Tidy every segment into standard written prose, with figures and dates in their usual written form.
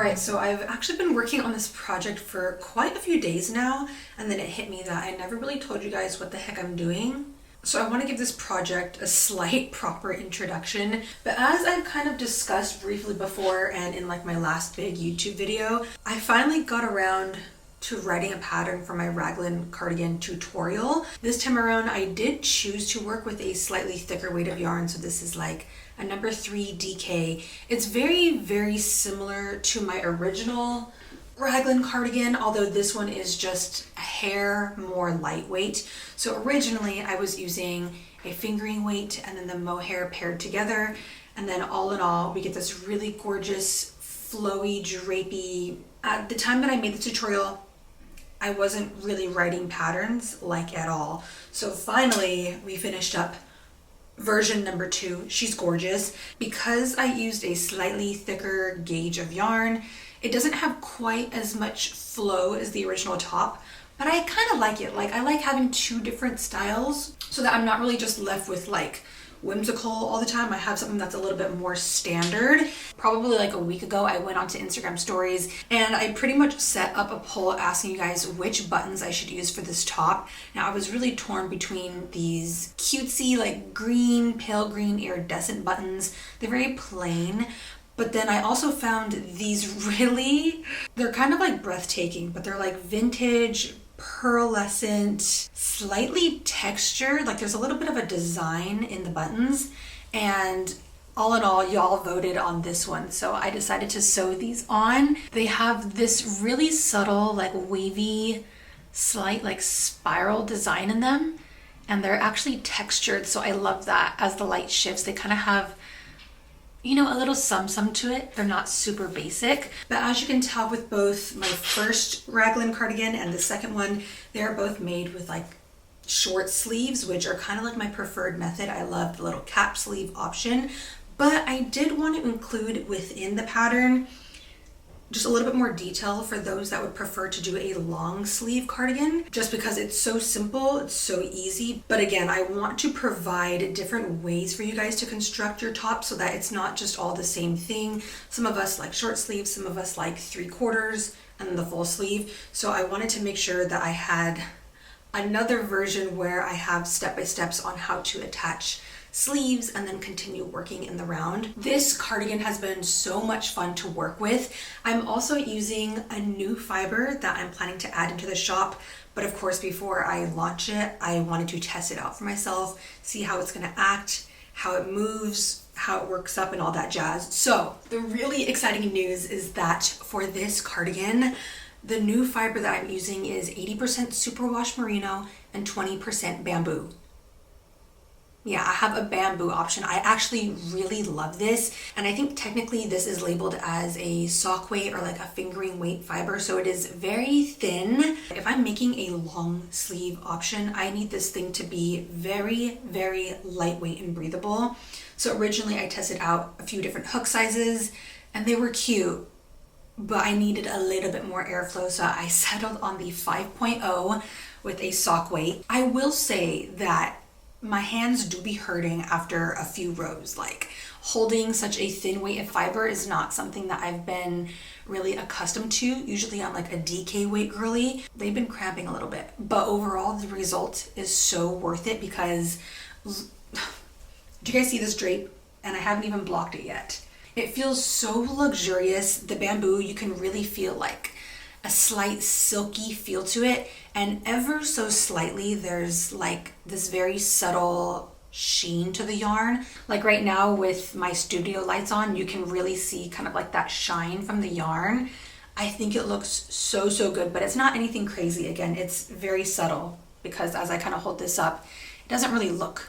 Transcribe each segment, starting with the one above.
Alright, so I've actually been working on this project for quite a few days now, and then it hit me that I never really told you guys what the heck I'm doing. So I want to give this project a slight proper introduction, but as I've kind of discussed briefly before and in like my last big YouTube video, I finally got around to writing a pattern for my raglan cardigan tutorial. This time around I did choose to work with a slightly thicker weight of yarn, so this is like a number 3 DK. It's very similar to my original raglan cardigan, although this one is just a hair more lightweight. So originally I was using a fingering weight and then the mohair paired together, and then all in all we get this really gorgeous flowy drapey. At the time that I made the tutorial I wasn't really writing patterns like at all. So finally we finished up version number 2. She's gorgeous. Because I used a slightly thicker gauge of yarn, it doesn't have quite as much flow as the original top, but I kind of like it. Like I like having two different styles so that I'm not really just left with like whimsical all the time. I have something that's a little bit more standard. Probably like a week ago I went onto Instagram stories and I pretty much set up a poll asking you guys which buttons I should use for this top. Now I was really torn between these cutesy like green, pale green iridescent buttons. They're very plain, but then I also found these they're kind of like breathtaking, but they're like vintage, pearlescent, slightly textured, like there's a little bit of a design in the buttons, and all in all y'all voted on this one, so I decided to sew these on. They have this really subtle like wavy slight like spiral design in them, and they're actually textured, so I love that. As the light shifts they kind of have, you know, a little some to it. They're not super basic, but as you can tell with both my first raglan cardigan and the second one, they're both made with like short sleeves, which are kind of like my preferred method. I love the little cap sleeve option, but I did want to include within the pattern just a little bit more detail for those that would prefer to do a long sleeve cardigan, just because it's so simple, it's so easy. But again, I want to provide different ways for you guys to construct your top so that it's not just all the same thing. Some of us like short sleeves, some of us like 3/4 and then the full sleeve. So I wanted to make sure that I had another version where I have step-by-steps on how to attach sleeves and then continue working in the round. This cardigan has been so much fun to work with. I'm also using a new fiber that I'm planning to add into the shop, but of course before I launch it I wanted to test it out for myself, see how it's going to act, how it moves, how it works up and all that jazz. So the really exciting news is that for this cardigan the new fiber that I'm using is 80% superwash merino and 20% bamboo. Yeah, I have a bamboo option. I actually really love this, and I think technically this is labeled as a sock weight or like a fingering weight fiber, so it is very thin. If I'm making a long sleeve option, I need this thing to be very lightweight and breathable. So originally I tested out a few different hook sizes and they were cute, but I needed a little bit more airflow, so I settled on the 5.0 with a sock weight. I will say that my hands do be hurting after a few rows. Like holding such a thin weight of fiber is not something that I've been really accustomed to. Usually I'm like a DK weight girly. They've been cramping a little bit, but overall the result is so worth it because do you guys see this drape? And I haven't even blocked it yet. It feels so luxurious. The bamboo, you can really feel like a slight silky feel to it, and ever so slightly there's like this very subtle sheen to the yarn. Like right now with my studio lights on, you can really see kind of like that shine from the yarn. I think it looks so good, but it's not anything crazy. Again, it's very subtle because as I kind of hold this up, it doesn't really look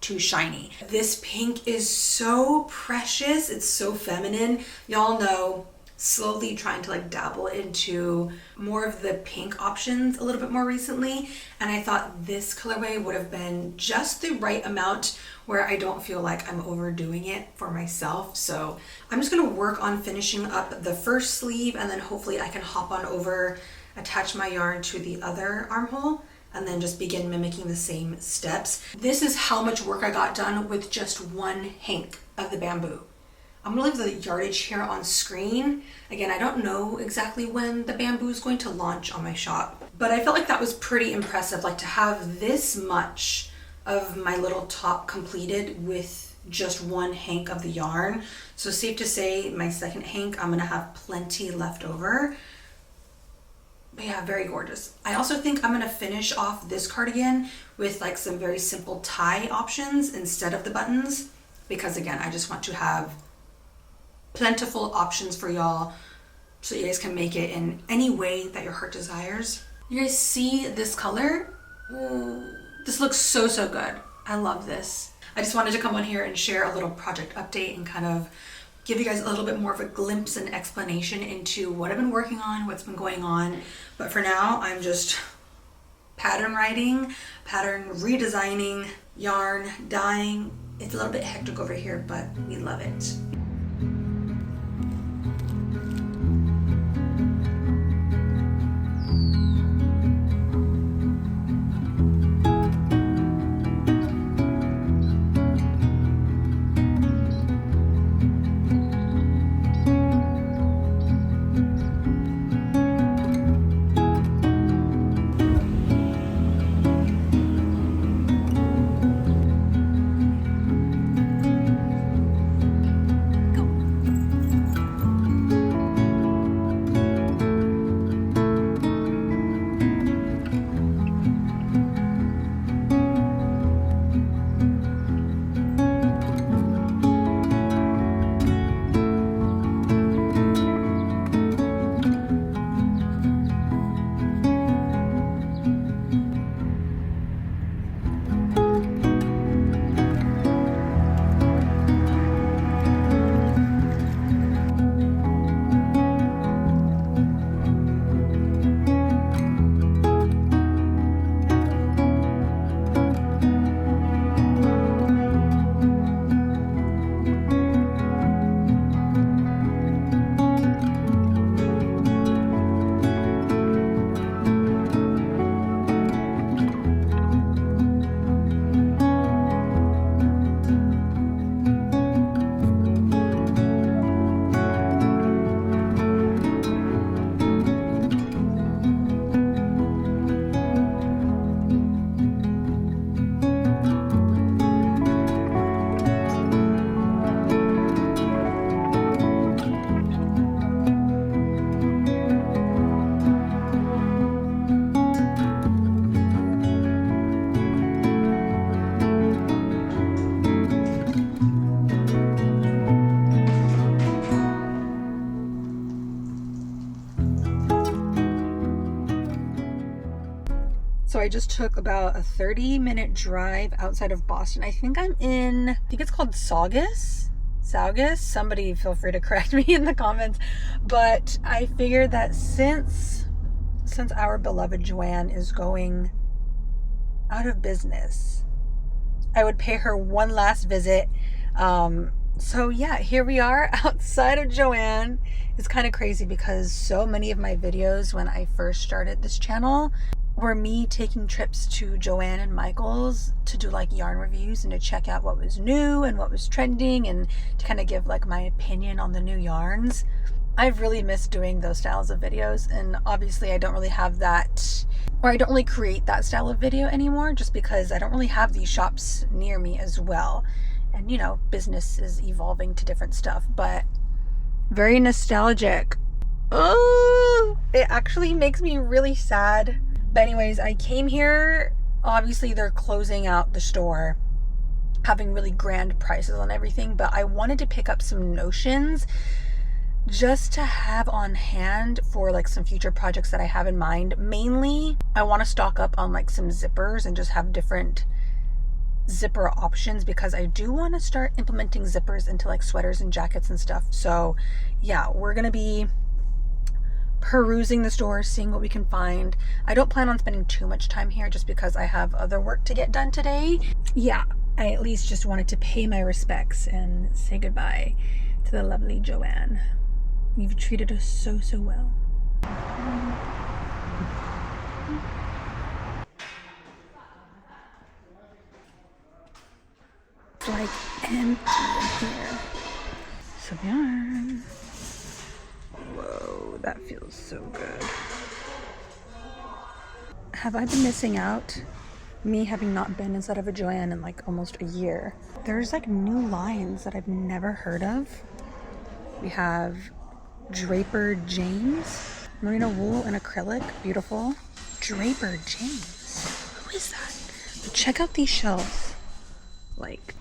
too shiny. This pink is so precious. It's so feminine. Y'all know, slowly trying to like dabble into more of the pink options a little bit more recently, and I thought this colorway would have been just the right amount where I don't feel like I'm overdoing it for myself. So I'm just gonna work on finishing up the first sleeve, and then hopefully I can hop on over, attach my yarn to the other armhole, and then just begin mimicking the same steps. This is how much work I got done with just one hank of the bamboo. I'm gonna leave the yardage here on screen. Again, I don't know exactly when the bamboo is going to launch on my shop, but I felt like that was pretty impressive, like to have this much of my little top completed with just one hank of the yarn. So safe to say my second hank, I'm gonna have plenty left over. But yeah, very gorgeous. I also think I'm gonna finish off this cardigan with like some very simple tie options instead of the buttons, because again, I just want to have plentiful options for y'all so you guys can make it in any way that your heart desires. You guys see this color? Ooh, this looks so, so good. I love this. I just wanted to come on here and share a little project update and kind of give you guys a little bit more of a glimpse and explanation into what I've been working on, what's been going on. But for now, I'm just pattern writing, pattern redesigning, yarn, dyeing. It's a little bit hectic over here, but we love it. So I just took about a 30-minute drive outside of Boston. I think it's called Saugus. Somebody feel free to correct me in the comments. But I figured that since our beloved Joann is going out of business, I would pay her one last visit. So yeah, here we are outside of Joann. It's kind of crazy because so many of my videos when I first started this channel were me taking trips to Joann and Michael's to do like yarn reviews and to check out what was new and what was trending and to kind of give like my opinion on the new yarns. I've really missed doing those styles of videos, and obviously I don't really have that, or I don't really create that style of video anymore just because I don't really have these shops near me as well. And you know, business is evolving to different stuff, but very nostalgic. Oh, it actually makes me really sad. But anyways, I came here, obviously they're closing out the store, having really grand prices on everything, but I wanted to pick up some notions just to have on hand for like some future projects that I have in mind. Mainly, I want to stock up on like some zippers and just have different zipper options because I do want to start implementing zippers into like sweaters and jackets and stuff. So yeah, we're going to be perusing the store, seeing what we can find. I don't plan on spending too much time here just because I have other work to get done today. Yeah, I at least just wanted to pay my respects and say goodbye to the lovely Joann. You've treated us so, so well. It's like empty in here. some yarn. Whoa, that feels so good. Have I been missing out? Me having not been inside of a Joann in like almost a year. There's like new lines that I've never heard of. We have Draper James, merino wool and acrylic, beautiful. Draper James, who is that? But check out these shelves, like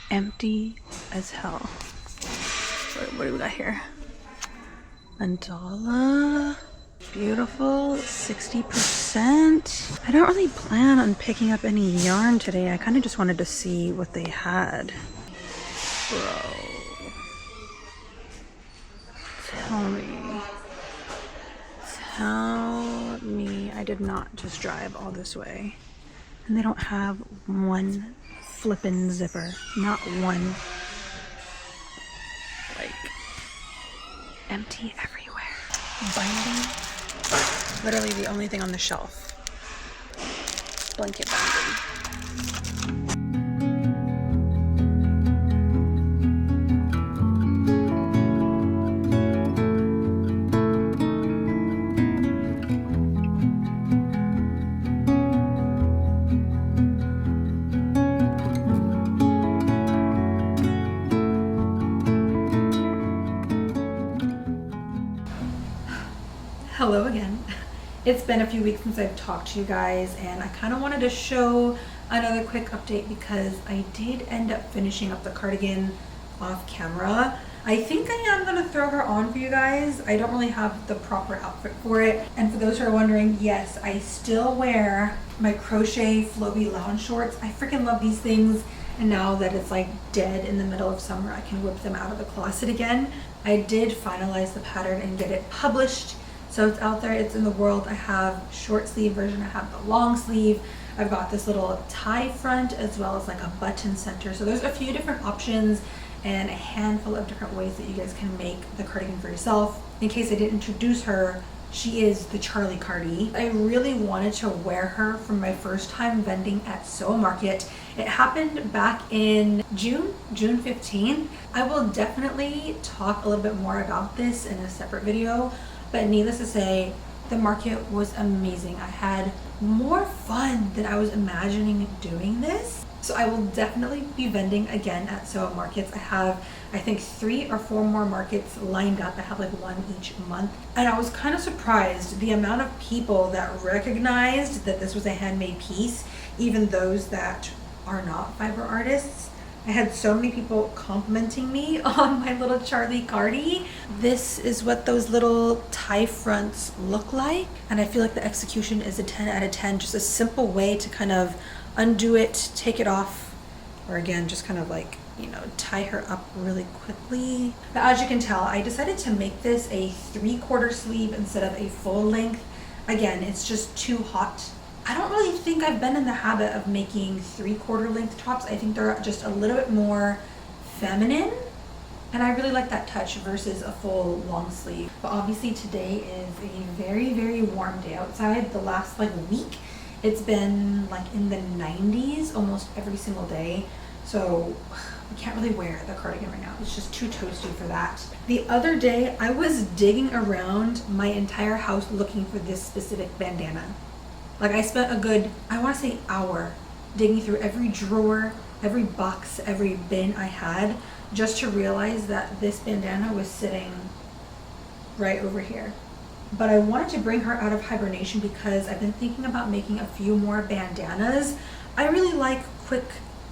empty as hell. What do we got here? Mandala, beautiful, 60%. I don't really plan on picking up any yarn today. I kind of just wanted to see what they had. Bro, tell me I did not just drive all this way and they don't have one flippin' zipper, not one. Like, empty everywhere. Binding, literally the only thing on the shelf. Blanket binding. Hello again. It's been a few weeks since I've talked to you guys and I kind of wanted to show another quick update because I did end up finishing up the cardigan off camera. I think I am going to throw her on for you guys. I don't really have the proper outfit for it. And for those who are wondering, yes, I still wear my crochet flowy lounge shorts. I freaking love these things. And now that it's like dead in the middle of summer, I can whip them out of the closet again. I did finalize the pattern and get it published. So it's out there, it's in the world. I have short sleeve version, I have the long sleeve. I've got this little tie front as well as like a button center. So there's a few different options and a handful of different ways that you guys can make the cardigan for yourself. In case I didn't introduce her, she is the Charlie Cardi. I really wanted to wear her for my first time vending at Sew Market. It happened back in June 15th. I will definitely talk a little bit more about this in a separate video. But needless to say, the market was amazing. I had more fun than I was imagining doing this. So I will definitely be vending again at Sew Markets. I have, I think, 3 or 4 more markets lined up. I have like one each month. And I was kind of surprised the amount of people that recognized that this was a handmade piece, even those that are not fiber artists. I had so many people complimenting me on my little Charlie Cardi. This is what those little tie fronts look like. And I feel like the execution is a 10 out of 10. Just a simple way to kind of undo it, take it off, or again, just kind of like, you know, tie her up really quickly. But as you can tell, I decided to make this a 3/4 sleeve instead of a full length. Again, it's just too hot. I don't really think I've been in the habit of making 3/4 length tops. I think they're just a little bit more feminine. And I really like that touch versus a full long sleeve. But obviously today is a very, very warm day outside. The last like week, it's been like in the 90s almost every single day. So we can't really wear the cardigan right now. It's just too toasty for that. The other day, I was digging around my entire house looking for this specific bandana. Like I spent a good, I want to say hour digging through every drawer, every box, every bin I had just to realize that this bandana was sitting right over here. But I wanted to bring her out of hibernation because I've been thinking about making a few more bandanas. I really like quick,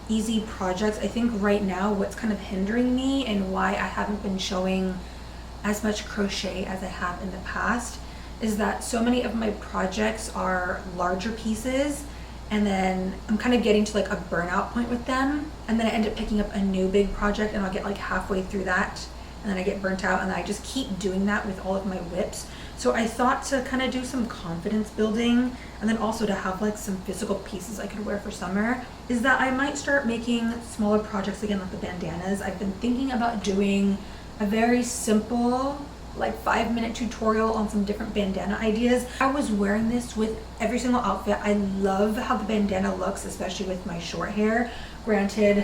easy projects. I think right now what's kind of hindering me and why I haven't been showing as much crochet as I have in the past is that so many of my projects are larger pieces and then I'm kind of getting to like a burnout point with them, and then I end up picking up a new big project and I'll get like halfway through that and then I get burnt out, and I just keep doing that with all of my whips. So I thought to kind of do some confidence building and then also to have like some physical pieces I could wear for summer is that I might start making smaller projects again, like the bandanas. I've been thinking about doing a very simple like 5-minute tutorial on some different bandana ideas. I was wearing this with every single outfit. I love how the bandana looks, especially with my short hair. Granted,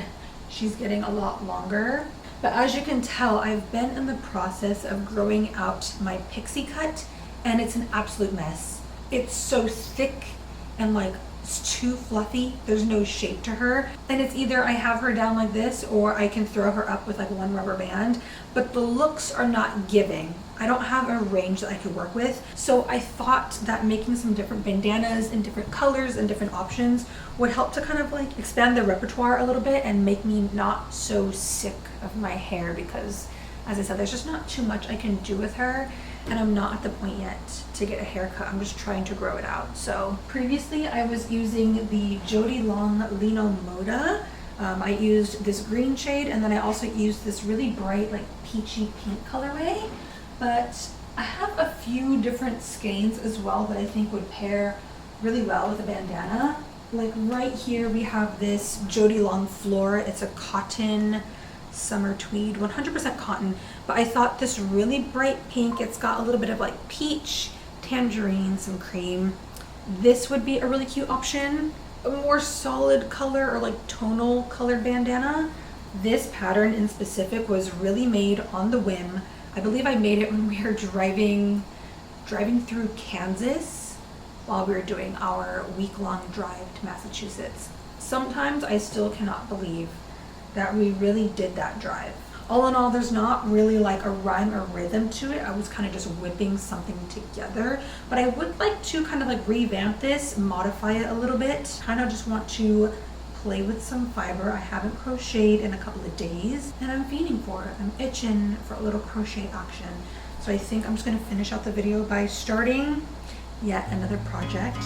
she's getting a lot longer, But as you can tell, I've been in the process of growing out my pixie cut, and it's an absolute mess. It's so thick and like it's too fluffy. There's no shape to her, and it's either I have her down like this or I can throw her up with like one rubber band, but the looks are not giving. I don't have a range that I could work with, so I thought that making some different bandanas in different colors and different options would help to kind of like expand the repertoire a little bit and make me not so sick of my hair, because as I said, there's just not too much I can do with her, and I'm not at the point yet to get a haircut. I'm just trying to grow it out. So previously I was using the Jody Long Lino Moda. I used this green shade, and then I also used this really bright like peachy pink colorway. But I have a few different skeins as well that I think would pair really well with a bandana. Like right here we have this Jody Long Flora. It's a cotton summer tweed, 100% cotton, but I thought this really bright pink, it's got a little bit of like peach, tangerine, some cream. This would be a really cute option. A more solid color or like tonal colored bandana. This pattern in specific was really made on the whim. I believe I made it when we were driving through Kansas while we were doing our week-long drive to Massachusetts. Sometimes I still cannot believe that we really did that drive. All in all, there's not really like a rhyme or rhythm to it. I was kind of just whipping something together, but I would like to kind of like revamp this, modify it a little bit. Kind of just want to play with some fiber. I haven't crocheted in a couple of days and I'm fiending for it. I'm itching for a little crochet action. So I think I'm just gonna finish out the video by starting yet another project.